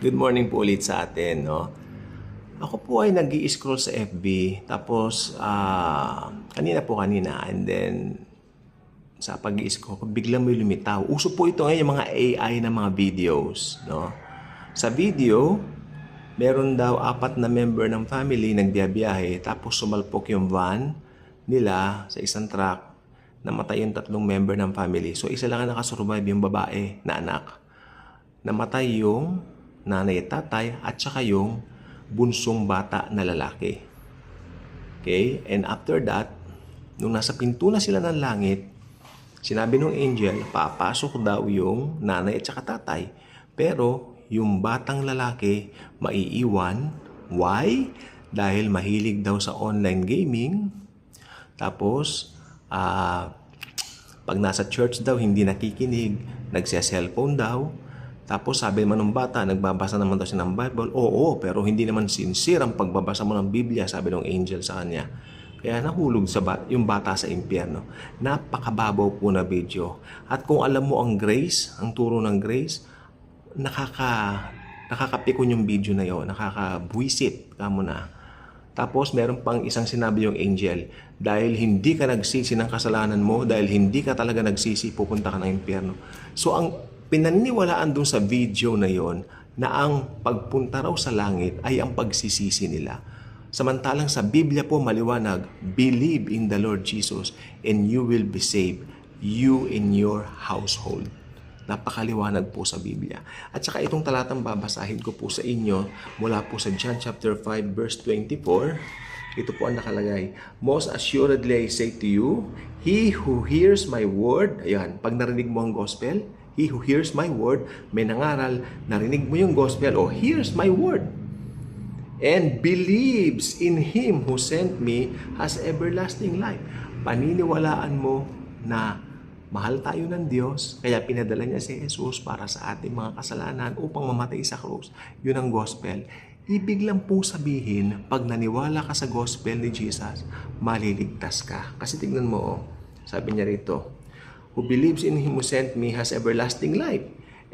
Good morning po ulit sa atin, no? Ako po ay nag-i-scroll sa FB, tapos kanina, and then sa pag-i-scroll ko, biglang may lumitaw. Uso po ito ngayon yung mga AI na mga videos, no? Sa video, meron daw 4 na member ng family nagbiyahe, tapos sumalpok yung van nila sa isang truck, namatay yung 3 member ng family. So isa lang ang nakasurvive, yung babae na anak. Namatay yung nanay at tatay at saka yung bunsong bata na lalaki. Okay? And after that, nung nasa pinto na sila ng langit, sinabi ng angel, papasok daw yung nanay at saka tatay. Pero yung batang lalaki maiiwan. Why? Dahil mahilig daw sa online gaming. Tapos, pag nasa church daw, hindi nakikinig, nagse-cellphone daw. Tapos sabi naman ng bata, nagbabasa naman daw siya ng Bible. Oo, pero hindi naman sincere ang pagbabasa mo ng Biblia, sabi ng angel sa kanya. Kaya nahulog yung bata sa impyerno. Napakababaw po na video. At kung alam mo ang grace, ang turo ng grace, nakakapikon yung video na yon, nakakabwisit ka mo na. Tapos meron pang isang sinabi yung angel, dahil hindi ka nagsisi ng kasalanan mo, dahil hindi ka talaga nagsisi, pupunta ka ng impyerno. So ang pinaniniwalaan dun sa video na yon na ang pagpunta raw sa langit ay ang pagsisisi nila. Samantalang sa Biblia po maliwanag, believe in the Lord Jesus and you will be saved, you and your household. Napakaliwanag po sa Biblia. At saka itong talatang babasahin ko po sa inyo mula po sa John chapter 5 verse 24. Ito po ang nakalagay. Most assuredly I say to you, he who hears my word, ayan, pag narinig mo ang gospel, he who hears my word, may nangaral, narinig mo yung gospel, o hears my word, and believes in him who sent me, has everlasting life. Paniniwalaan mo na mahal tayo ng Diyos, kaya pinadala niya si Jesus para sa ating mga kasalanan upang mamatay sa krus. Yun ang gospel. Ibig lang pong sabihin, pag naniwala ka sa gospel ni Jesus, maliligtas ka. Kasi tignan mo, sabi niya rito, who believes in him who sent me has everlasting life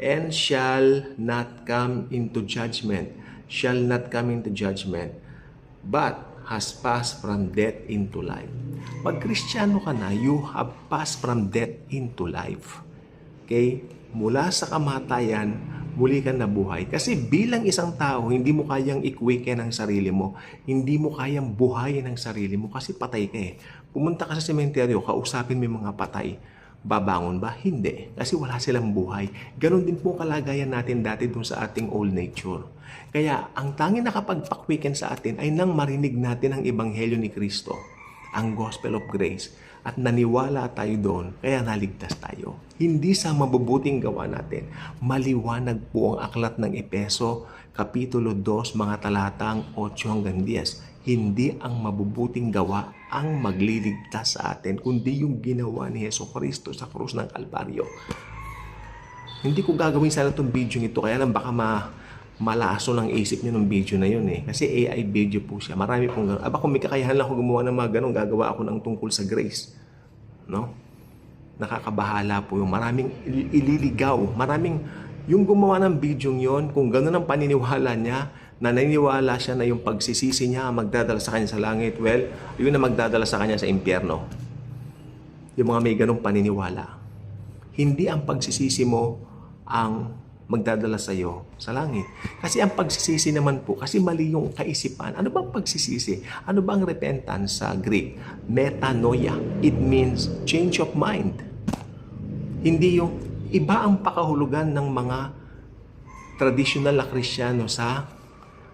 and shall not come into judgment. Shall not come into judgment, but has passed from death into life. Pag Kristiyano ka na, you have passed from death into life. Okay? Mula sa kamatayan, muli ka nabuhay. Kasi bilang isang tao, hindi mo kayang i-quicken ang sarili mo. Hindi mo kayang buhayin ang sarili mo kasi patay ka eh. Pumunta ka sa sementeryo, kausapin mo yung mga patay. Babangon ba? Hindi. Kasi wala silang buhay. Ganon din po kalagayan natin dati dun sa ating old nature. Kaya ang tanging nakapagpakwiken sa atin ay nang marinig natin ang Ebanghelyo ni Kristo, ang Gospel of Grace, at naniwala tayo doon, kaya naligtas tayo. Hindi sa mabubuting gawa natin. Maliwanag po ang aklat ng Epeso, Kapitulo 2, mga talatang 8 hanggang 10. Hindi ang mabubuting gawa ang magliligtas sa atin, kundi yung ginawa ni Jesucristo sa krus ng Kalbaryo. Hindi ko gagawin sana itong video nito, kaya lang baka malaso ng isip niyo ng video na yun eh. Kasi AI video po siya. Marami pong gano'n. Aba, kung may kakayahan lang ako gumawa ng mga gano'n, gagawa ako ng tungkol sa grace. No? Nakakabahala po yung maraming ililigaw. Maraming, yung gumawa ng video yon, kung gano'n ang paniniwala niya, na naniniwala siya na yung pagsisisi niya magdadala sa kanya sa langit, well, yun na magdadala sa kanya sa impyerno. Yung mga may ganong paniniwala. Hindi ang pagsisisi mo ang magdadala sa iyo sa langit. Kasi ang pagsisisi naman po, kasi mali yung kaisipan. Ano bang pagsisisi? Ano bang repentance sa Greek? Metanoia. It means change of mind. Hindi yung iba ang pakahulugan ng mga traditional na Kristiyano sa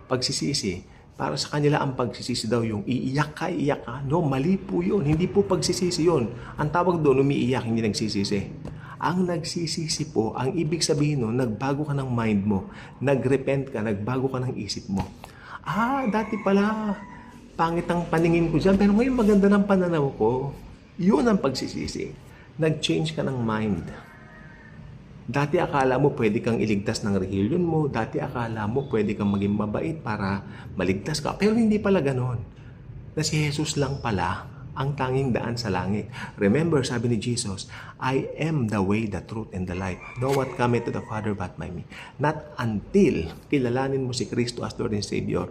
pagsisisi. Para sa kanila ang pagsisisi daw yung iiyak ka. No, mali po yun. Hindi po pagsisisi yun. Ang tawag doon, umiiyak, hindi nagsisisi. Ang nagsisisi po, ang ibig sabihin nun, nagbago ka ng mind mo. Nagrepent ka, nagbago ka ng isip mo. Dati pala, pangit ang paningin ko dyan, pero ngayon maganda ng pananaw ko. Yun ang pagsisisi. Nag-change ka ng mind. Dati akala mo pwede kang iligtas ng relihiyon mo. Dati akala mo pwede kang maging mabait para maligtas ka. Pero hindi pala ganon. Na si Jesus lang pala ang tanging daan sa langit. Remember, sabi ni Jesus, I am the way, the truth, and the life. No one cometh to the Father but by me. Not until kilalanin mo si Kristo as Lord and Savior,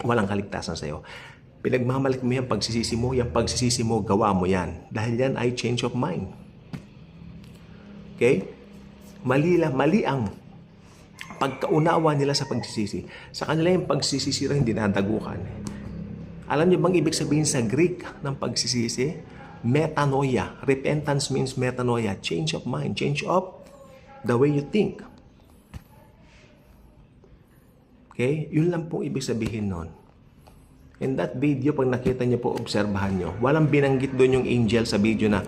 walang kaligtasan sa iyo. Pinagmamalik mo yan, pagsisisi mo, gawa mo yan. Dahil yan ay change of mind. Okay? Mali ang pagkaunawa nila sa pagsisisi. Sa kanila yung pagsisisi rin dinadagukan. Alam niyo bang ibig sabihin sa Greek ng pagsisisi? Metanoia. Repentance means metanoia. Change of mind. Change of the way you think. Okay? Yun lang pong ibig sabihin nun. In that video, pag nakita niyo po, obserbahan niyo, walang binanggit doon yung angel sa video na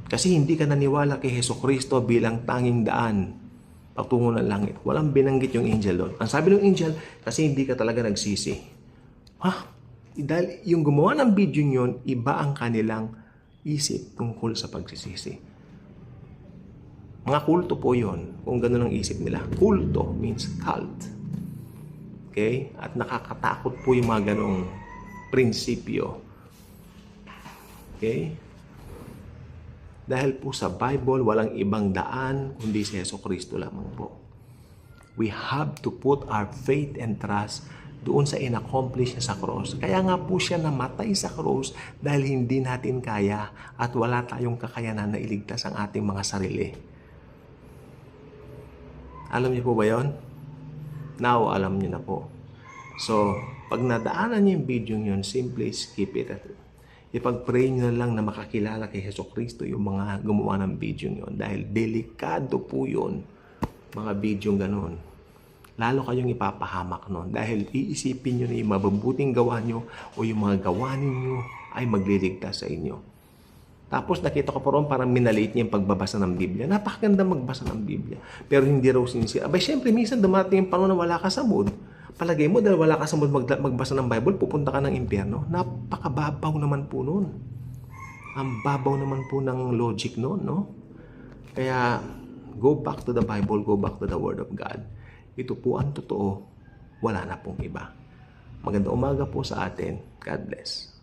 kasi hindi ka naniwala kay Jesucristo bilang tanging daan patungo ng langit. Walang binanggit yung angel doon. Ang sabi ng angel, kasi hindi ka talaga nagsisi. Dahil yung gumawa ng video nyon, iba ang kanilang isip tungkol sa pagsisisi. Mga kulto po yon kung gano'n ang isip nila. Kulto means cult. Okay? At nakakatakot po yung mga ganong prinsipyo. Okay? Dahil po sa Bible, walang ibang daan kundi si Jesucristo lamang po. We have to put our faith and trust doon sa in-accomplish niya sa cross. Kaya nga po siya namatay sa cross dahil hindi natin kaya at wala tayong kakayanan na iligtas ang ating mga sarili. Alam niyo po ba yon? Now, alam niyo na po. So, pag nadaanan niyo yung video yun, simply skip it. Ipag-pray niyo na lang na makakilala kay Jesucristo yung mga gumawa ng video yun. Dahil delikado po yun, mga video ganun. Lalo kayong ipapahamak nun. Dahil iisipin nyo na yung mabubuting gawa nyo o yung mga gawa ninyo ay magliligtas sa inyo. Tapos nakita ko po ron parang minaliit niya yung pagbabasa ng Biblia. Napakaganda magbasa ng Biblia. Pero hindi raw sincere. Abay, syempre, minsan dumating yung panahon na wala ka sa mood. Palagay mo, dahil wala ka sa mood magbasa ng Bible, pupunta ka ng impyerno. Napakababaw naman po nun. Ang babaw naman po ng logic nun, no? Kaya, go back to the Bible, go back to the Word of God. Ito po ang totoo, wala na pong iba. Magandang umaga po sa atin. God bless.